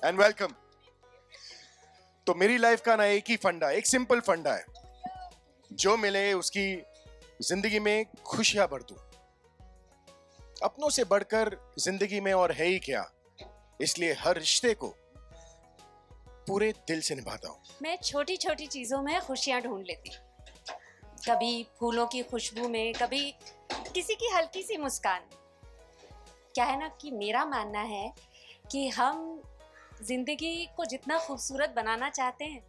And welcome. तो मेरी life का ना एक ही फंडा, एक सिंपल फंडा है, जो मिले उसकी जिंदगी में खुशियां भर दूं। अपनों से बढ़कर जिंदगी में और है ही क्या, इसलिए हर रिश्ते को पूरे दिल से निभाता हूं। मैं छोटी छोटी चीजों में खुशियां ढूंढ लेती हूँ। कभी फूलों की खुशबू में, कभी किसी की हल्की सी मुस्कान। क्या है ना कि मेरा मानना है कि हम जिंदगी को जितना खूबसूरत बनाना चाहते हैं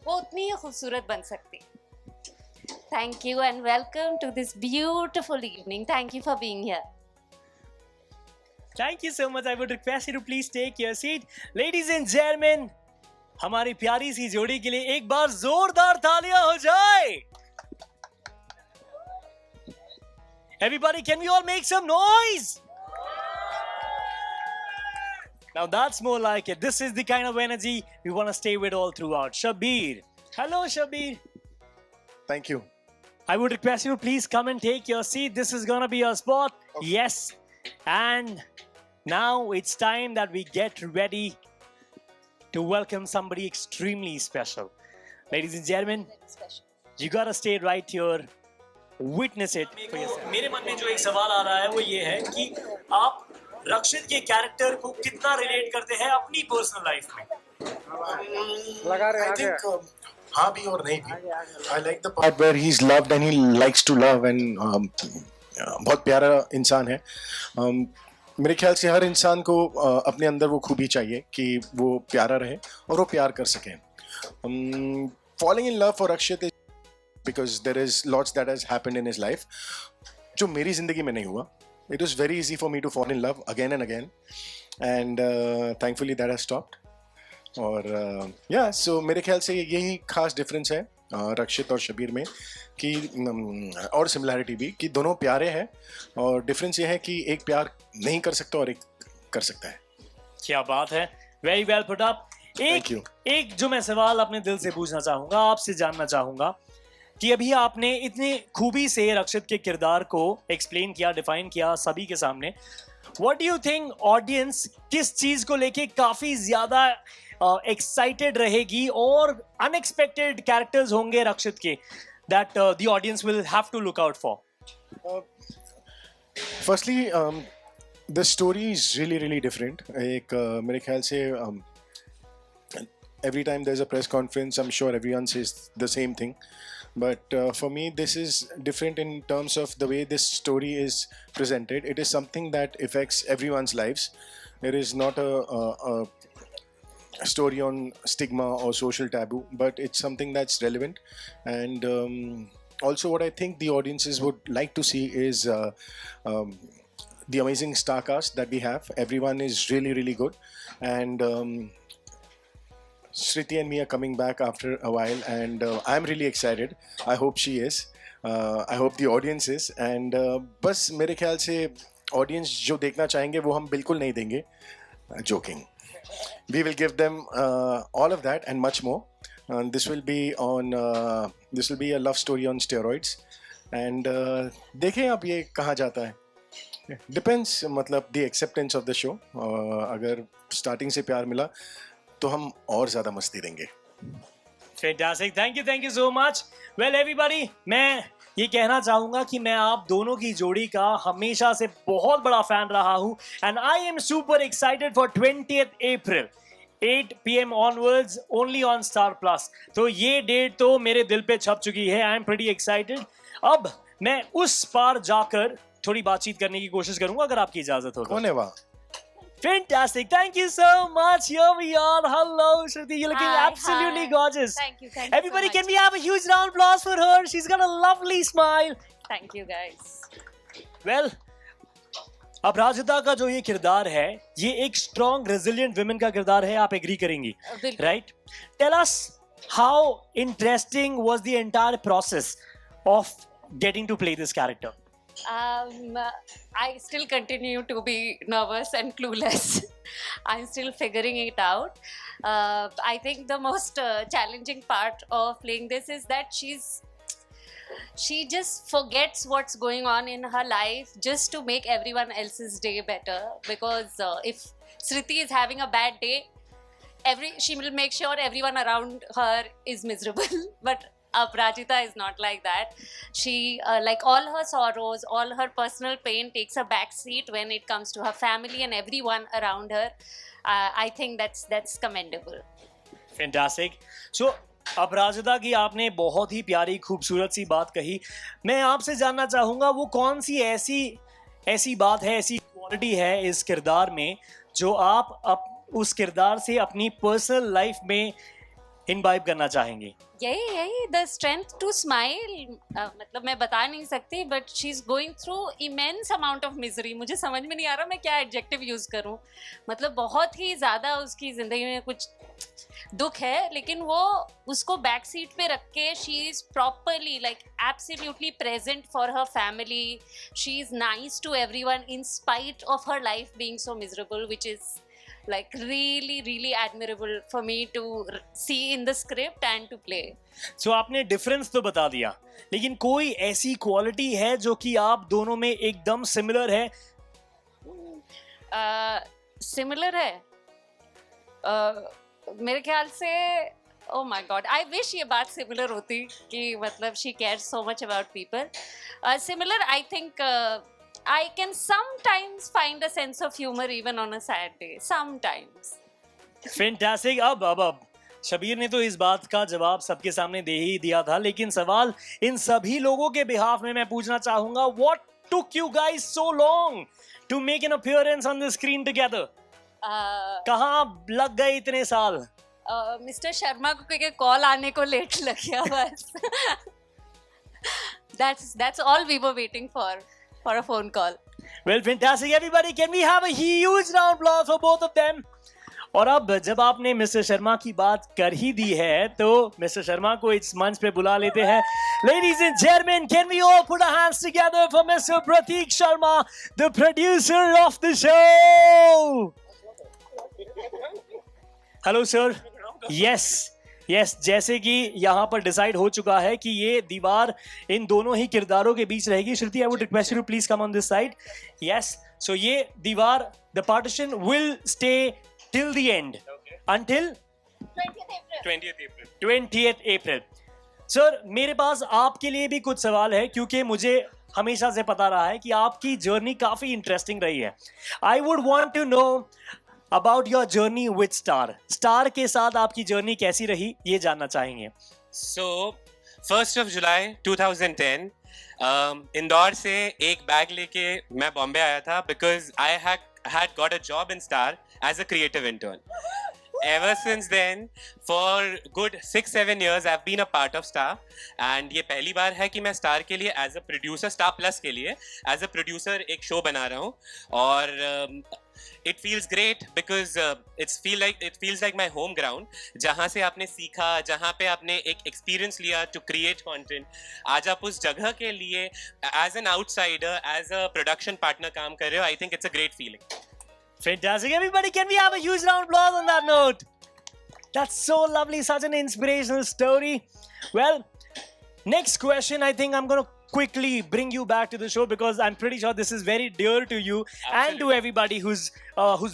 वो उतनी ही खूबसूरत बन सकती। Thank you and welcome to this beautiful evening. Thank you for being here. Thank you so much. I would request you to please take your seat. Ladies and gentlemen, हमारी प्यारी सी जोड़ी के लिए एक बार जोरदार तालियां हो जाए. Everybody, can we all make some noise? Now that's more like it. This is the kind of energy we want to stay with all throughout. Shabir. Hello, Shabir. Thank you. I would request you to please come and take your seat. This is gonna be your spot. Okay. Yes. And now it's time that we get ready to welcome somebody extremely special. Ladies and gentlemen, you gotta stay right here. Witness it for yourself. मेरे मन में जो एक सवाल आ रहा है वो ये है कि आप रक्षित के कैरेक्टर को कितना रिलेट करते हैं अपनी पर्सनल लाइफ में? I think हाँ भी और नहीं भी। I like the part where he's loved and he likes to love and बहुत प्यारा इंसान है। मेरे ख्याल से हर इंसान को अपने अंदर वो खूबी चाहिए कि वो प्यारा रहे और वो प्यार कर सके। Falling in love for Rakshit is because there is lots that has happened in his life जो मेरी जिंदगी में नहीं हुआ। It was very easy for me to fall in love again and again, and thankfully that has stopped. और yeah, so मेरे ख्याल से यही खास डिफरेंस है रक्षित और शबीर में कि और सिमिलैरिटी भी कि दोनों प्यारे हैं और डिफरेंस ये है कि एक प्यार नहीं कर सकता और एक कर सकता है। क्या बात है, very well put up. Thank you. एक जो मैं सवाल अपने दिल से पूछना चाहूंगा, आपसे जानना चाहूंगा कि अभी आपने इतनी खूबी से रक्षित के किरदार को एक्सप्लेन किया, डिफाइन किया सभी के सामने। What do you think audience किस चीज को लेके काफी ज्यादा एक्साइटेड रहेगी और अनएक्सपेक्टेड कैरेक्टर्स होंगे रक्षित के that the audience will have to look out for? Firstly the story is really different. एक मेरे ख्याल से every time there's a press conference, I'm sure everyone says the same thing. But for me, this is different in terms of the way this story is presented. It is something that affects everyone's lives. It is not a story on stigma or social taboo, but it's something that's relevant. And also, what I think the audiences would like to see is the amazing star cast that we have. Everyone is really good. And Shriti and me are coming back after a while, and I'm really excited. I hope she is. I hope the audience is. And बस मेरे ख्याल से audience जो देखना चाहेंगे वो हम बिल्कुल नहीं देंगे। Joking. We will give them all of that and much more. This will be on. This will be a love story on steroids. And देखें अब ये कहाँ जाता है। Depends, मतलब the acceptance of the show. अगर starting से प्यार मिला तो हम और ज्यादा मस्ती देंगे। Fantastic. Thank you so much. Well, everybody, मैं ये कहना चाहूंगा कि मैं आप दोनों की जोड़ी का हमेशा से बहुत बड़ा फैन रहा हूं and I am super excited for 20th April 8 PM onwards only on Star Plus. तो ये डेट तो मेरे दिल पे छप चुकी है। I am pretty excited. अब मैं उस पार जाकर थोड़ी बातचीत करने की कोशिश करूंगा अगर आपकी इजाजत हो तो। कौन है वहाँ? Fantastic. Thank you so much. Here we are. Hello, Shruti. You're looking absolutely gorgeous. Thank you. Everybody, can we have a huge round of applause for her? She's got a lovely smile. Thank you guys. Well, अपराजिता का जो ये किरदार है, ये एक strong, resilient women का किरदार है, आप agree करेंगी, बिल्कुल। right? Tell us how interesting was the entire process of getting to play this character? I still continue to be nervous and clueless. I'm still figuring it out. I think the most challenging part of playing this is that she just forgets what's going on in her life just to make everyone else's day better. Because if Shriti is having a bad day, she will make sure everyone around her is miserable. But Aparajita is not like that. She like all her sorrows, all her personal pain takes a back seat when it comes to her family and everyone around her. I think that's commendable. Fantastic. So Aparajita की आपने बहुत ही प्यारी खूबसूरत सी बात कही. मैं आपसे जानना चाहूँगा वो कौन सी ऐसी बात है, ऐसी क्वालिटी है इस किरदार में जो आप उस किरदार से अपनी पर्सनल लाइफ में इनवाइब करना चाहेंगे? यही द स्ट्रेंथ टू स्माइल. मतलब मैं बता नहीं सकती, but she is going through immense amount of misery. मुझे समझ में नहीं आ रहा मैं क्या एडजेक्टिव यूज करूं. मतलब बहुत ही ज़्यादा उसकी ज़िंदगी में कुछ दुख है, लेकिन वो उसको बैक सीट पे रख के she is properly like absolutely present for her family. She is nice to everyone in spite of her life being so miserable, which is like really admirable for me to see in the script and to play. So आपने difference तो बता दिया, लेकिन कोई ऐसी quality है जो कि आप दोनों में एकदम सिमिलर है? सिमिलर है मेरे ख्याल से. oh my god, I wish ये बात सिमिलर होती कि मतलब she cares so much about people. Similar, I think I can sometimes find a sense of humor even on a sad day. Sometimes. Fantastic. अब शबीर ने तो इस बात का जवाब सबके सामने दे ही दिया था, लेकिन सवाल इन सभी लोगों के बिहाफ में मैं पूछना चाहूंगा, what took you guys so long to make an appearance on the screen together? कहाँ लग गए इतने साल? मिस्टर शर्मा को के कॉल आने को लेट लग गया बस. That's all we were waiting for a phone call. Well, fantastic everybody. Can we have a huge round of applause for both of them? और अब जब आपने मिस्टर शर्मा की बात कर ही दी है तो मिस्टर शर्मा को इस मंच पे बुला लेते हैं. Ladies and gentlemen, can we all put our hands together for Mr. Pratik Sharma, the producer of the show? Hello sir. Yes, जैसे कि यहाँ पर डिसाइड हो चुका है कि ये दीवार इन दोनों ही किरदारों के बीच रहेगी. श्रुति, I would request you to please come on this side. Yes, so ये दीवार, the partition will stay till the end. Okay. Until 20th April. Sir, मेरे पास आपके लिए भी कुछ सवाल है, क्योंकि मुझे हमेशा से पता रहा है कि आपकी जर्नी काफी इंटरेस्टिंग रही है. I would want to know about your journey with Star के साथ आपकी जर्नी कैसी रही, ये जानना चाहेंगे. So 1st of July 2010 Indore से एक बैग लेके मैं बॉम्बे आया था because I had got a job in Star as a creative intern. Ever since then, for good 6-7 years, I've been a part of Star, and ये पहली बार है कि मैं Star के लिए as a producer, Star Plus के लिए as a producer एक शो बना रहा हूँ. और it feels great because it feels like my home ground, जहाँ से आपने सीखा, जहाँ पे आपने एक experience लिया to create content. आज आप उस जगह के लिए as an outsider, as a production partner काम कर रहे हो. I think it's a great feeling. Fantastic. Everybody, can we have a huge round of applause on that note? That's so lovely. Such an inspirational story. Well, next question, I think I'm going to quickly bring you back to the show because I'm pretty sure this is very dear to you. Absolutely. And to everybody who's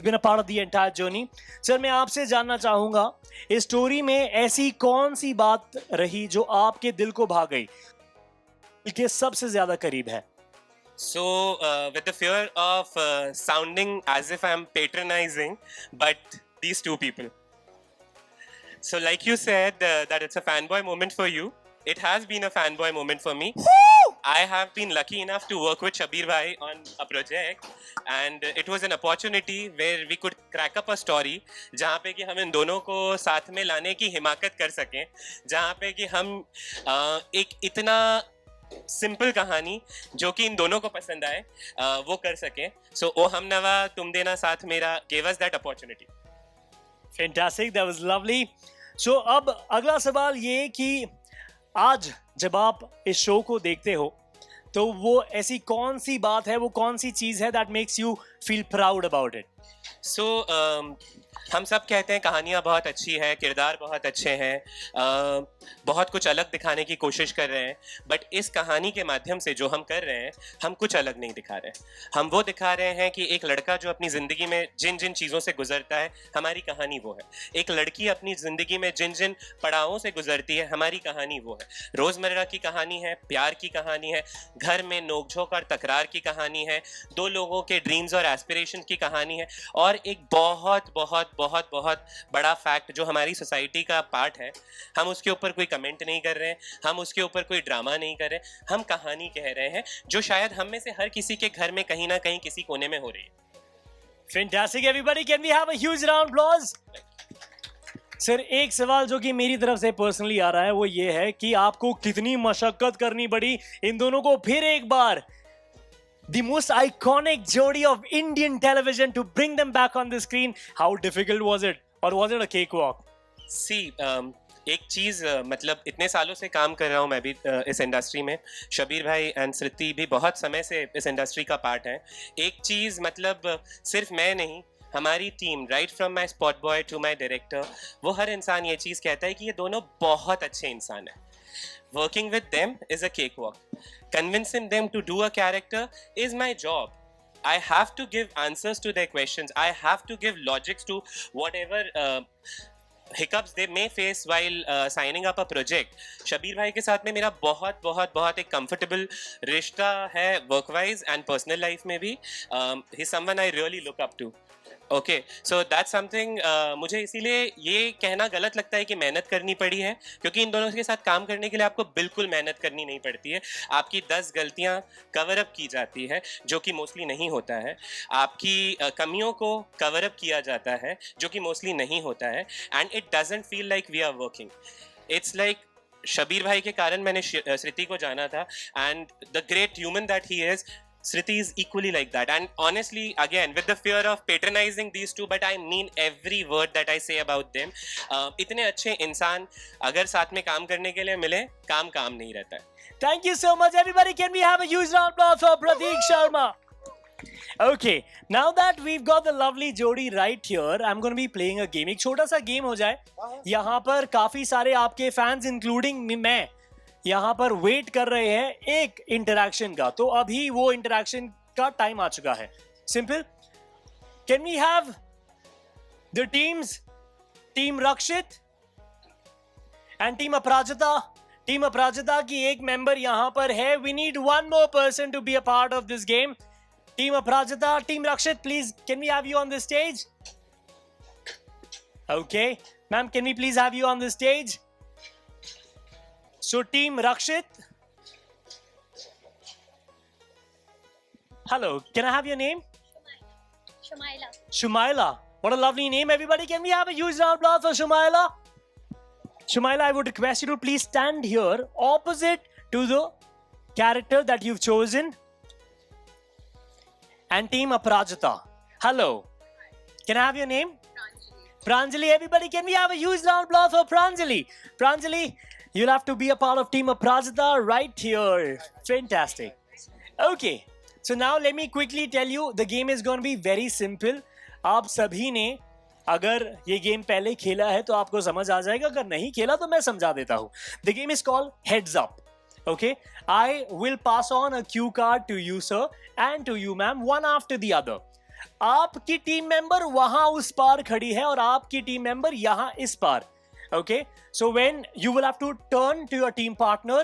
been a part of the entire journey. Sir, मैं आपसे जानना चाहूँगा, इस story में ऐसी कौन सी बात रही जो आपके दिल को भा गई, के सबसे ज़्यादा करीब है? So, with the fear of sounding as if I'm patronizing, but these two people. So, like you said, that it's a fanboy moment for you. It has been a fanboy moment for me. I have been lucky enough to work with Shabir Bhai on a project, and it was an opportunity where we could crack up a story जहाँ पे कि हम इन दोनों को साथ में लाने की हिमाकत कर सकें, जहाँ पे कि हम एक इतना सिंपल कहानी जो कि इन दोनों को पसंद आए वो कर सकें. So ओ हम नवा तुम देना साथ मेरा gave us that opportunity. Fantastic, that was lovely. So अब अगला सवाल ये कि आज जब आप इस शो को देखते हो तो वो ऐसी कौन सी बात है, वो कौन सी चीज़ है that makes you feel proud about it? So हम सब कहते हैं कहानियाँ बहुत अच्छी है, किरदार बहुत अच्छे हैं, बहुत कुछ अलग दिखाने की कोशिश कर रहे हैं, बट इस कहानी के माध्यम से जो हम कर रहे हैं, हम कुछ अलग नहीं दिखा रहे हैं। हम वो दिखा रहे हैं कि एक लड़का जो अपनी ज़िंदगी में जिन जिन चीज़ों से गुजरता है, हमारी कहानी वो है। एक लड़की अपनी ज़िंदगी में जिन जिन पड़ावों से गुजरती है, हमारी कहानी वो है। रोज़मर्रा की कहानी है, प्यार की कहानी है, घर में नोकझोंक और तकरार की कहानी है, दो लोगों के ड्रीम्स और एस्पिरेशन की कहानी है, और एक बहुत बहुत बहुत बहुत बड़ा फैक्ट जो हमारी सोसाइटी का पार्ट है, हम उसके ऊपर कोई कमेंट नहीं कर रहे हैं, हम उसके ऊपर कोई ड्रामा नहीं कर रहे, हम कहानी कह रहे हैं जो शायद हम में से हर किसी के घर में कहीं ना कहीं किसी कोने में हो रही है। Fantastic everybody, can we have a huge round of applause? Sir एक सवाल जो कि मेरी तरफ से पर्सनली आ रहा है वो ये है कि आपको कितनी मशक्कत करनी पड़ी इन दोनों को फिर एक बार the most iconic jodi of Indian television to bring them back on the screen. How difficult was it? Or was it a cakewalk? सी एक चीज़ मतलब इतने सालों से काम कर रहा हूँ मैं भी इस इंडस्ट्री में, शबीर भाई एंड श्रुति भी बहुत समय से इस इंडस्ट्री का पार्ट है। एक चीज़ मतलब सिर्फ मैं नहीं, हमारी team right from my spot boy to my director, वो हर इंसान ये चीज़ कहता है कि ये दोनों बहुत अच्छे इंसान हैं। Working with them is a cakewalk. Convincing them to do a character is my job. I have to give answers to their questions. I have to give logics to whatever hiccups they may face while signing up a project. Shabir भाई के साथ में मेरा बहुत बहुत बहुत एक comfortable रिश्ता है work wise and personal life में भी. He's someone I really look up to. Okay so that's something, मुझे इसीलिए ये कहना गलत लगता है कि मेहनत करनी पड़ी है, क्योंकि इन दोनों के साथ काम करने के लिए आपको बिल्कुल मेहनत करनी नहीं पड़ती है। आपकी 10 गलतियां कवर अप की जाती है जो कि मोस्टली नहीं होता है, आपकी कमियों को कवर अप किया जाता है जो कि मोस्टली नहीं होता है, and it doesn't feel like we are working. It's like Shabir भाई के कारण मैंने श्रुति को जाना था, and the great human that he is, Sriti is equally like that. And honestly, again, with the fear of patronizing these two, but I mean every word that I say about them. इतने अच्छे इंसान अगर साथ में काम करने के लिए मिले, काम नहीं रहता है। Thank you so much everybody. Can we have a huge round of applause for Prateek Sharma? Okay, now that we've got the lovely jodi right here, I'm going to be playing a game. एक छोटा सा game हो जाए। यहाँ पर काफी सारे आपके फैंस इंक्लूडिंग मैं यहाँ पर वेट कर रहे हैं एक इंटरैक्शन का, तो अभी वो इंटरैक्शन का टाइम आ चुका है। Simple, can we have the teams, team Rakshit and team Aparajita. Team Aparajita की एक मेंबर यहाँ पर है। We need one more person to be a part of this game. Team Aparajita, team Rakshit, please can we have you on the stage? Okay ma'am, can we please have you on the stage? So team Rakshit, hello, can I have your name? Shumaila. Shumaila, what a lovely name everybody. Can we have a huge round of applause for Shumaila? Shumaila, I would request you to please stand here opposite to the character that you've chosen. And team Aparajita, hello, can I have your name? Pranjali, everybody, can we have a huge round of applause for Pranjali? Pranjali, you'll have to be a part of Team Aparajita right here. Fantastic. Okay, so now let me quickly tell you, the game is going to be very simple. आप सभी ने अगर ये game पहले खेला है तो आपको समझ आ जाएगा, अगर नहीं खेला तो मैं समझा देता हूँ। The game is called Heads Up. Okay, I will pass on a cue card to you sir and to you ma'am, one after the other. आपकी टीम मेंबर वहां उस पार खड़ी है और आपकी टीम मेंबर यहां इस पार। Okay, so when you will have to turn to your team partner,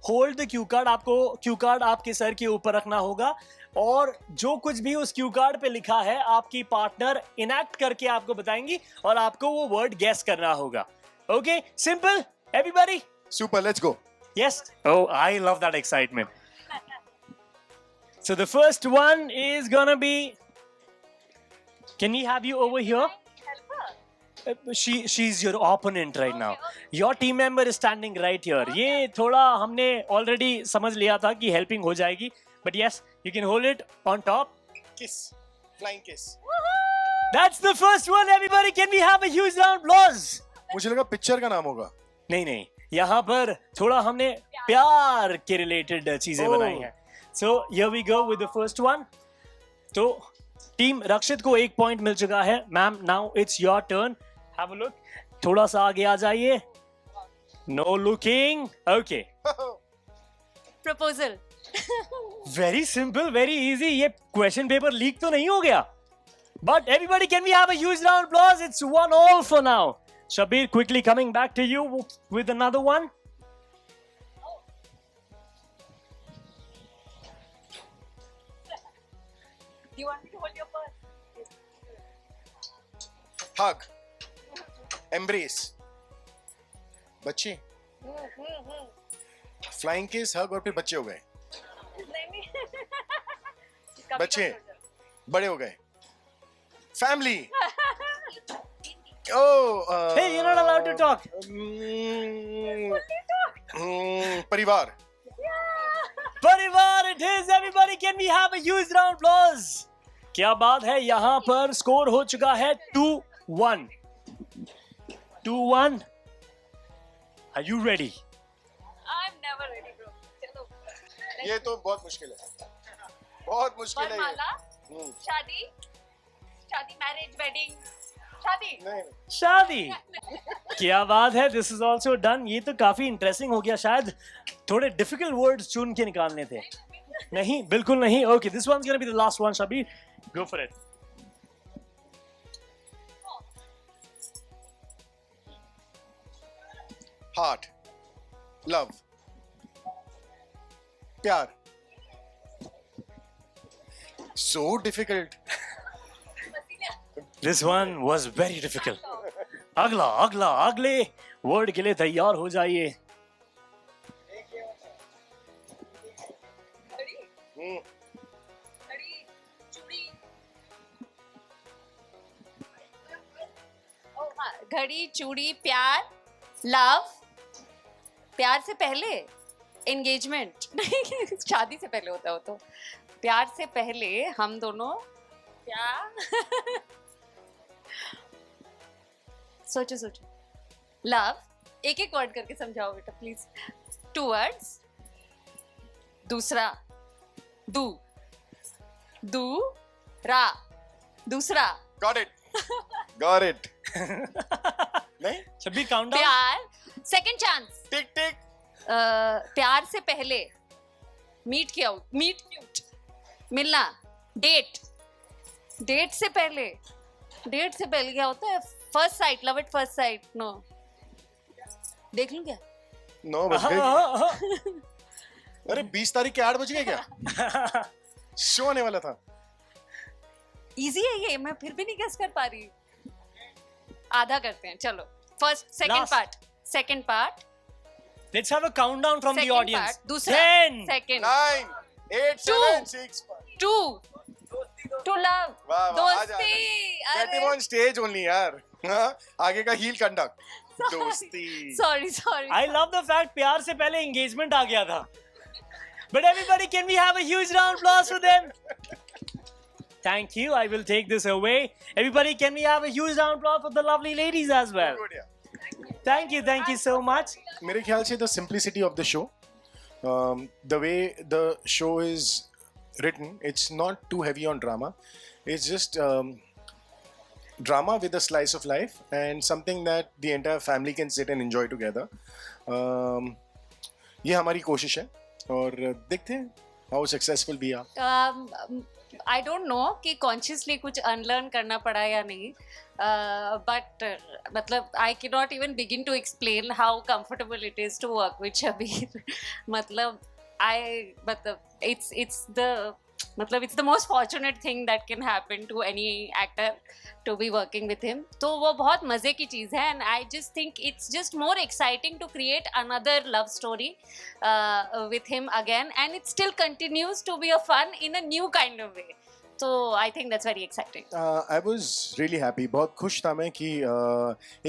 hold the cue card. आपको cue card आपके सर के ऊपर रखना होगा और जो कुछ भी उस cue card पे लिखा है आपकी पार्टनर इनैक्ट करके आपको बताएंगी और आपको वो वर्ड गेस करना होगा। Okay, simple, everybody? Super, let's go. Yes? Oh, I love that excitement. So the first one is gonna be, can we have you over here? She's your opponent right now. Your team member is standing right here. ये थोड़ा हमने already समझ लिया था कि helping हो जाएगी, but yes, you can hold it on top. Kiss, flying kiss. That's the first one, everybody. Can we have a huge round of applause? मुझे लगा पिक्चर का नाम होगा। नहीं, यहाँ पर थोड़ा हमने प्यार के related चीजें बनाई हैं. So here we go with the first one. तो टीम रक्षित को 1 पॉइंट मिल चुका है. Ma'am, now it's your turn. Have a look. थोड़ा सा आगे आ जाइए. No looking. Okay. Proposal. Very simple, very easy. ये क्वेश्चन पेपर लीक तो नहीं हो गया? But everybody, can we have a huge round of applause? It's 1-1 for now. Shabir, quickly coming back to you with another one. Do you want me to hold your purse? Hug. Embrace. बच्चे. Flying kiss, hug और फिर बच्चे हो गए. बच्चे बड़े हो गए. Family. Oh. Hey, you're not allowed to talk. परिवार. परिवार it is. Everybody, can we have a huge round of applause? क्या बात है. यहाँ पर स्कोर हो चुका है 2-1. 2-1. Are you ready? I'm never ready, bro. चलो. ये तो बहुत मुश्किल है. बहुत मुश्किल है ये. वरमाला. शादी. शादी, मैरिज, वेडिंग. शादी. नहीं. शादी. क्या बात है. This is also done. ये तो काफी इंटरेस्टिंग हो गया. शायद थोड़े डिफिकल्ट वर्ड्स चुन के निकालने थे. नहीं, बिल्कुल नहीं. Okay, this one's gonna be the last one. Shabir, go for it. Heart. Love. प्यार. So difficult. This one was very difficult. अगले वर्ड के लिए तैयार हो जाइए. घड़ी, चूड़ी, प्यार, लव. प्यार से पहले एंगेजमेंट. नहीं, शादी से पहले होता हो तो. प्यार से पहले हम दोनों प्यार. सोचो. लव. एक वर्ड करके समझाओ बेटा प्लीज. 2 वर्ड्स. दूसरा. रा. दूसरा. Got it. नहीं. Shabbir, count down. प्यार. Second chance. टिक. प्यार से पहले मीट क्यूट. मिलना. डेट से पहले क्या होता है? First sight. Love at first sight. No. देख लूं क्या? नो बज गई. अरे 20 तारीख के 8 बज गए क्या? शो आने वाला था. इजी है ये. मैं फिर भी नहीं गेस कर पा रही. आधा करते हैं. चलो. First. Second part. Let's have a countdown from the Second audience. part. दूसरा. 10. सेकंड. 9, 8, 7, 6. 2. To love. वाह, दोस्ती. Get him on stage only यार. हाँ, आगे का heel conduct. दोस्ती. Sorry. I love the fact प्यार से पहले engagement आ गया था. But everybody, can we have a huge round of applause for them? Thank you. I will take this away. Everybody, can we have a huge round of applause for the lovely ladies as well? Good, yeah. Thank you so much. मेरे ख्याल से the simplicity of the show, the way the show is written, it's not too heavy on drama. It's just drama with a slice of life and something that the entire family can sit and enjoy together. ये हमारी कोशिश है और देखते हैं how successful we are. I don't know कि consciously कुछ unlearn करना पड़ा या नहीं. बट मतलब I can not even begin to explain how comfortable it is to work with Shabir. मतलब it's the most fortunate thing that can happen to any actor to be working with him. तो वो बहुत मजे की चीज़ है. And I just think it's just more exciting to create another love story with him again, and it still continues to be a fun in a new kind of way. So I think that's very exciting. I was really happy. बहुत खुश था मैं कि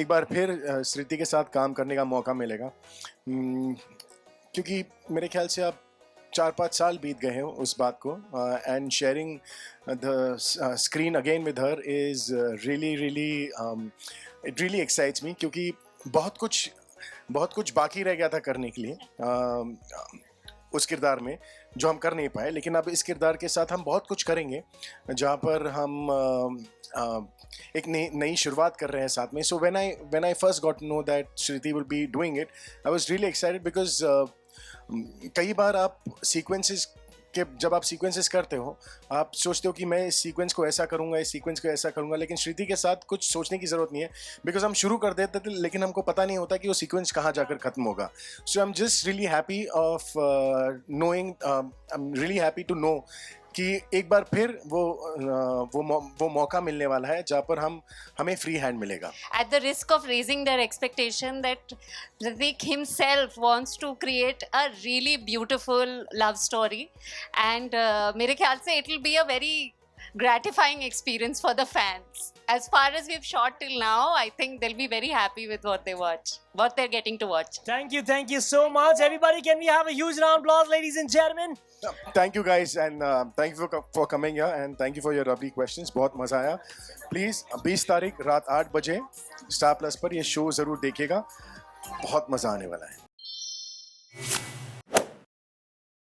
एक बार फिर श्रुति के साथ काम करने का मौका मिलेगा. क्योंकि मेरे ख्याल से अब 4-5 साल बीत गए हैं उस बात को. And sharing the screen again with her is really it really excites मी. क्योंकि बहुत कुछ बाकी रह गया था करने के लिए उस किरदार में. जो हम कर नहीं पाए, लेकिन अब इस किरदार के साथ हम बहुत कुछ करेंगे जहाँ पर हम एक नई शुरुआत कर रहे हैं साथ में. सो when I first got to know that Shriti will be doing it, I was really excited because कई बार आप सीक्वेंसेस के जब आप सीक्वेंसेस करते हो आप सोचते हो कि मैं इस सीक्वेंस को ऐसा करूंगा, इस सीक्वेंस को ऐसा करूंगा, लेकिन श्रुति के साथ कुछ सोचने की ज़रूरत नहीं है बिकॉज हम शुरू कर देते थे लेकिन हमको पता नहीं होता कि वो सीक्वेंस कहाँ जाकर ख़त्म होगा. So I am just really happy of knowing, I am really happy to know कि एक बार फिर वो मौका मिलने वाला है जहाँ पर हमें फ्री हैंड मिलेगा. At the risk of raising their expectation that Pratik himself wants to create a really beautiful love story, and मेरे ख्याल से it will be a very gratifying experience for the fans. As far as we've shot till now, I think they'll be very happy with what they're getting to watch. Thank you so much. Everybody, can we have a huge round of applause, ladies and gentlemen? Thank you guys, and thank you for coming here, and thank you for your lovely questions. बहुत मज़ा आया. Please 20 तारीख रात 8 बजे star plus पर ये show ज़रूर देखिएगा. बहुत मज़ा आने वाला है.